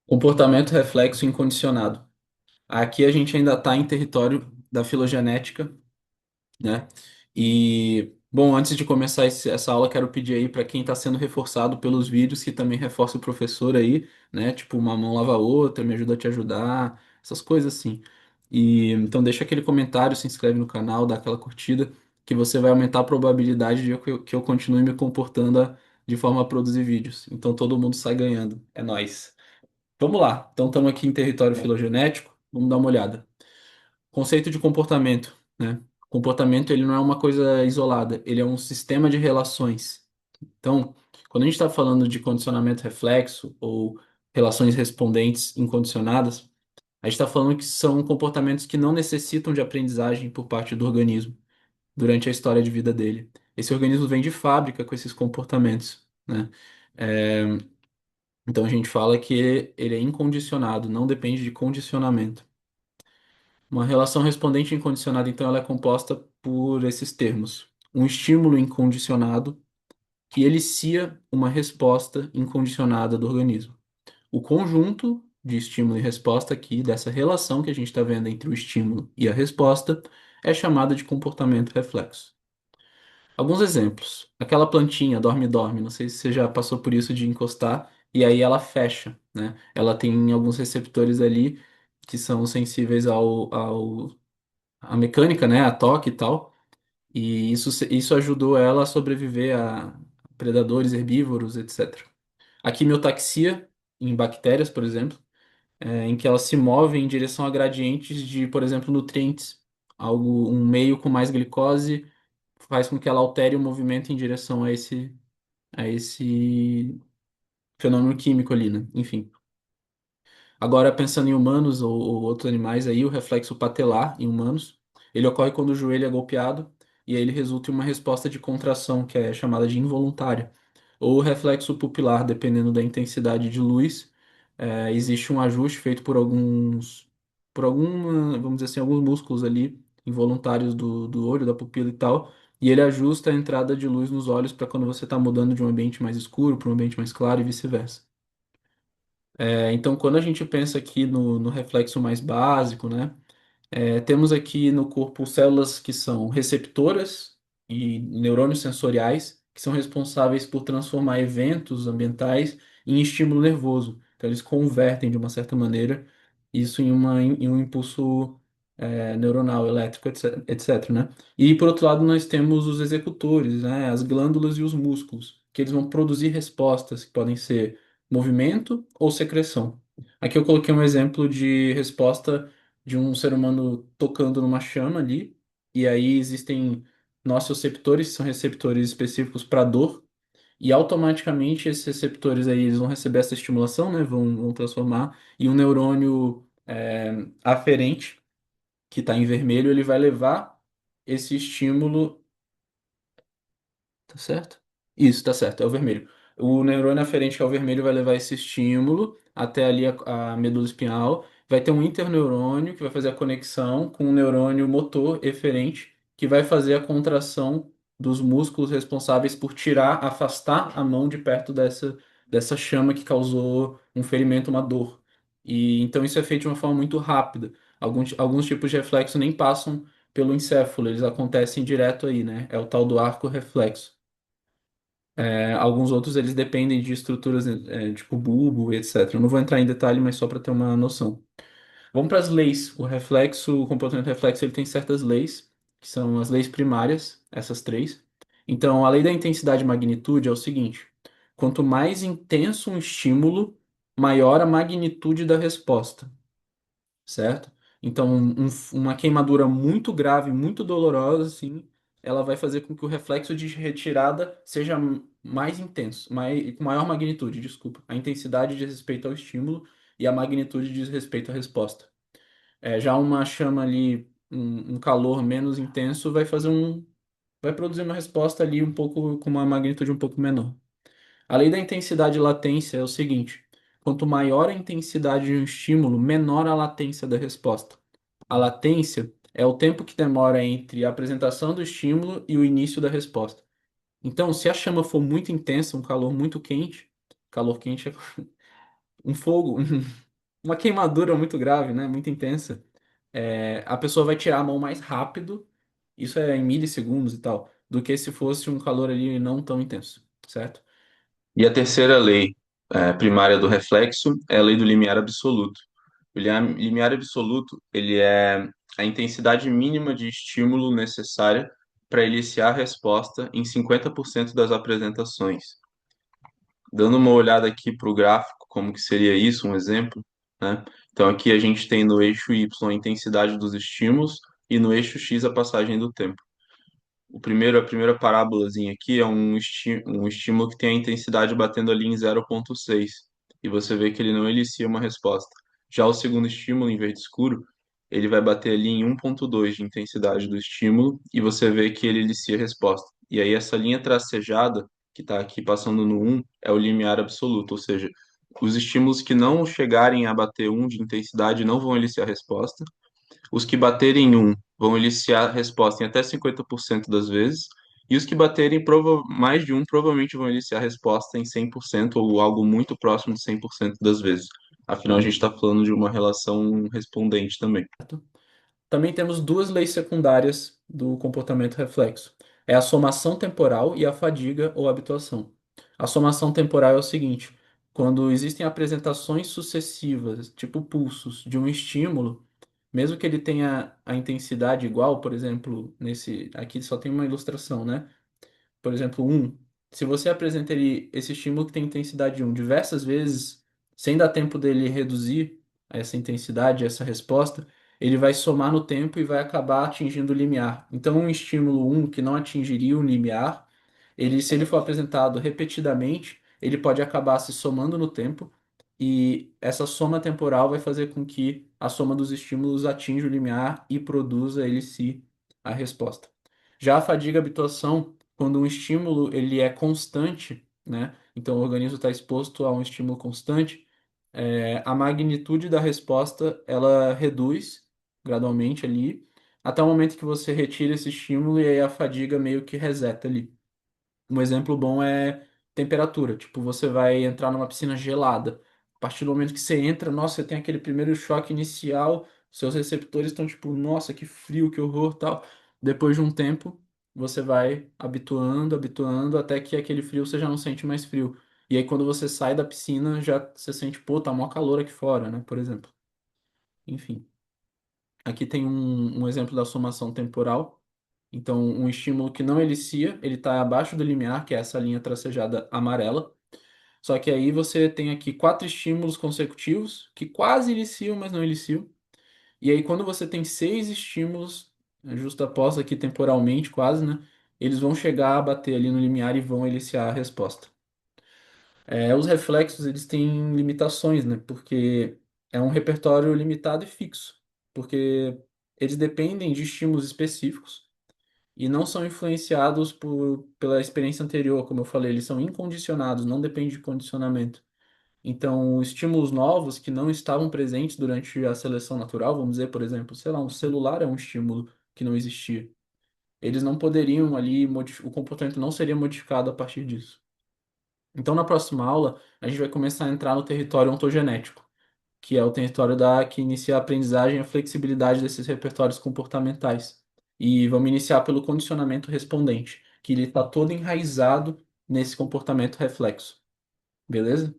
Comportamento reflexo incondicionado. Aqui a gente ainda está em território da filogenética, né? E, bom, antes de começar essa aula, quero pedir aí para quem está sendo reforçado pelos vídeos que também reforce o professor aí, né? Tipo, uma mão lava a outra, me ajuda a te ajudar, essas coisas assim. E então deixa aquele comentário, se inscreve no canal, dá aquela curtida, que você vai aumentar a probabilidade de que eu continue me comportando de forma a produzir vídeos. Então todo mundo sai ganhando. É nóis. Vamos lá. Então estamos aqui em território filogenético. Vamos dar uma olhada. Conceito de comportamento, né? Comportamento ele não é uma coisa isolada, ele é um sistema de relações. Então, quando a gente está falando de condicionamento reflexo ou relações respondentes incondicionadas, a gente está falando que são comportamentos que não necessitam de aprendizagem por parte do organismo durante a história de vida dele. Esse organismo vem de fábrica com esses comportamentos, né? É, então a gente fala que ele é incondicionado, não depende de condicionamento. Uma relação respondente incondicionada, então, ela é composta por esses termos. Um estímulo incondicionado que elicia uma resposta incondicionada do organismo. O conjunto de estímulo e resposta aqui, dessa relação que a gente está vendo entre o estímulo e a resposta, é chamada de comportamento reflexo. Alguns exemplos. Aquela plantinha dorme-dorme, não sei se você já passou por isso de encostar e aí ela fecha, né? Ela tem alguns receptores ali que são sensíveis ao a mecânica, né, a toque e tal, e isso ajudou ela a sobreviver a predadores herbívoros, etc. A quimiotaxia em bactérias, por exemplo, em que elas se movem em direção a gradientes de, por exemplo, nutrientes. Um meio com mais glicose faz com que ela altere o movimento em direção a esse fenômeno químico ali, né? Enfim. Agora, pensando em humanos ou outros animais, aí o reflexo patelar em humanos, ele ocorre quando o joelho é golpeado e aí ele resulta em uma resposta de contração, que é chamada de involuntária. Ou o reflexo pupilar, dependendo da intensidade de luz, existe um ajuste feito vamos dizer assim, alguns músculos ali involuntários do olho, da pupila e tal, e ele ajusta a entrada de luz nos olhos para quando você está mudando de um ambiente mais escuro para um ambiente mais claro e vice-versa. Então, quando a gente pensa aqui no reflexo mais básico, né, temos aqui no corpo células que são receptoras e neurônios sensoriais, que são responsáveis por transformar eventos ambientais em estímulo nervoso. Então, eles convertem, de uma certa maneira, isso em um impulso neuronal, elétrico, etc, né? E, por outro lado, nós temos os executores, né, as glândulas e os músculos, que eles vão produzir respostas que podem ser movimento ou secreção. Aqui eu coloquei um exemplo de resposta de um ser humano tocando numa chama ali, e aí existem nociceptores, que são receptores específicos para dor, e automaticamente esses receptores aí eles vão receber essa estimulação, né? Vão transformar, e um neurônio aferente, que está em vermelho, ele vai levar esse estímulo. Tá certo? Isso, tá certo, é o vermelho. O neurônio aferente, que é o vermelho, vai levar esse estímulo até ali a medula espinhal. Vai ter um interneurônio que vai fazer a conexão com o neurônio motor eferente, que vai fazer a contração dos músculos responsáveis por tirar, afastar a mão de perto dessa chama que causou um ferimento, uma dor. E então isso é feito de uma forma muito rápida. Alguns tipos de reflexo nem passam pelo encéfalo, eles acontecem direto aí, né? É o tal do arco reflexo. Alguns outros eles dependem de estruturas tipo bulbo, etc. Eu não vou entrar em detalhe, mas só para ter uma noção. Vamos para as leis. O comportamento reflexo, ele tem certas leis, que são as leis primárias, essas três. Então, a lei da intensidade e magnitude é o seguinte: quanto mais intenso um estímulo, maior a magnitude da resposta, certo? Então, uma queimadura muito grave, muito dolorosa, assim, ela vai fazer com que o reflexo de retirada seja mais intenso, com maior magnitude, desculpa. A intensidade diz respeito ao estímulo e a magnitude diz respeito à resposta. Já uma chama ali, um calor menos intenso, vai produzir uma resposta ali um pouco com uma magnitude um pouco menor. A lei da intensidade e latência é o seguinte: quanto maior a intensidade de um estímulo, menor a latência da resposta. A latência é o tempo que demora entre a apresentação do estímulo e o início da resposta. Então, se a chama for muito intensa, um calor muito quente, calor quente um fogo, uma queimadura muito grave, né? Muito intensa, a pessoa vai tirar a mão mais rápido, isso é em milissegundos e tal, do que se fosse um calor ali não tão intenso, certo? E a terceira lei, primária do reflexo é a lei do limiar absoluto. O limiar absoluto, ele é a intensidade mínima de estímulo necessária para iniciar a resposta em 50% das apresentações. Dando uma olhada aqui para o gráfico, como que seria isso, um exemplo, né? Então aqui a gente tem no eixo Y a intensidade dos estímulos e no eixo X a passagem do tempo. A primeira parábolazinha aqui é um estímulo que tem a intensidade batendo ali em 0,6 e você vê que ele não inicia uma resposta. Já o segundo estímulo, em verde escuro, ele vai bater ali em 1,2 de intensidade do estímulo e você vê que ele inicia a resposta. E aí essa linha tracejada, que está aqui passando no 1, é o limiar absoluto, ou seja, os estímulos que não chegarem a bater 1 de intensidade não vão iniciar a resposta, os que baterem um vão iniciar a resposta em até 50% das vezes, e os que baterem mais de um provavelmente vão iniciar a resposta em 100% ou algo muito próximo de 100% das vezes. Afinal, a gente está falando de uma relação respondente também. Também temos duas leis secundárias do comportamento reflexo. É a somação temporal e a fadiga ou habituação. A somação temporal é o seguinte: quando existem apresentações sucessivas, tipo pulsos, de um estímulo, mesmo que ele tenha a intensidade igual, por exemplo, nesse aqui só tem uma ilustração, né? Por exemplo, um, se você apresenta esse estímulo que tem intensidade um diversas vezes, sem dar tempo dele reduzir essa intensidade, essa resposta, ele vai somar no tempo e vai acabar atingindo o limiar. Então, um estímulo um que não atingiria o limiar, se ele for apresentado repetidamente, ele pode acabar se somando no tempo, e essa soma temporal vai fazer com que a soma dos estímulos atinja o limiar e produza ele si a resposta. Já a fadiga habituação, quando um estímulo ele é constante, né? Então o organismo está exposto a um estímulo constante, a magnitude da resposta ela reduz gradualmente ali, até o momento que você retira esse estímulo e aí a fadiga meio que reseta ali. Um exemplo bom é temperatura. Tipo, você vai entrar numa piscina gelada. A partir do momento que você entra, nossa, você tem aquele primeiro choque inicial, seus receptores estão tipo, nossa, que frio, que horror, tal. Depois de um tempo, você vai habituando, habituando, até que aquele frio você já não sente mais frio. E aí, quando você sai da piscina, já você sente, pô, tá mó calor aqui fora, né? Por exemplo. Enfim. Aqui tem um exemplo da somação temporal. Então, um estímulo que não elicia, ele está abaixo do limiar, que é essa linha tracejada amarela. Só que aí você tem aqui quatro estímulos consecutivos que quase eliciam, mas não eliciam. E aí, quando você tem seis estímulos, justapostos aqui temporalmente, quase, né? Eles vão chegar a bater ali no limiar e vão eliciar a resposta. Os reflexos, eles têm limitações, né? Porque é um repertório limitado e fixo. Porque eles dependem de estímulos específicos e não são influenciados pela experiência anterior, como eu falei, eles são incondicionados, não depende de condicionamento. Então, estímulos novos que não estavam presentes durante a seleção natural, vamos dizer, por exemplo, sei lá, um celular é um estímulo que não existia. Eles não poderiam ali, o comportamento não seria modificado a partir disso. Então, na próxima aula, a gente vai começar a entrar no território ontogenético, que é o território que inicia a aprendizagem e a flexibilidade desses repertórios comportamentais. E vamos iniciar pelo condicionamento respondente, que ele está todo enraizado nesse comportamento reflexo. Beleza?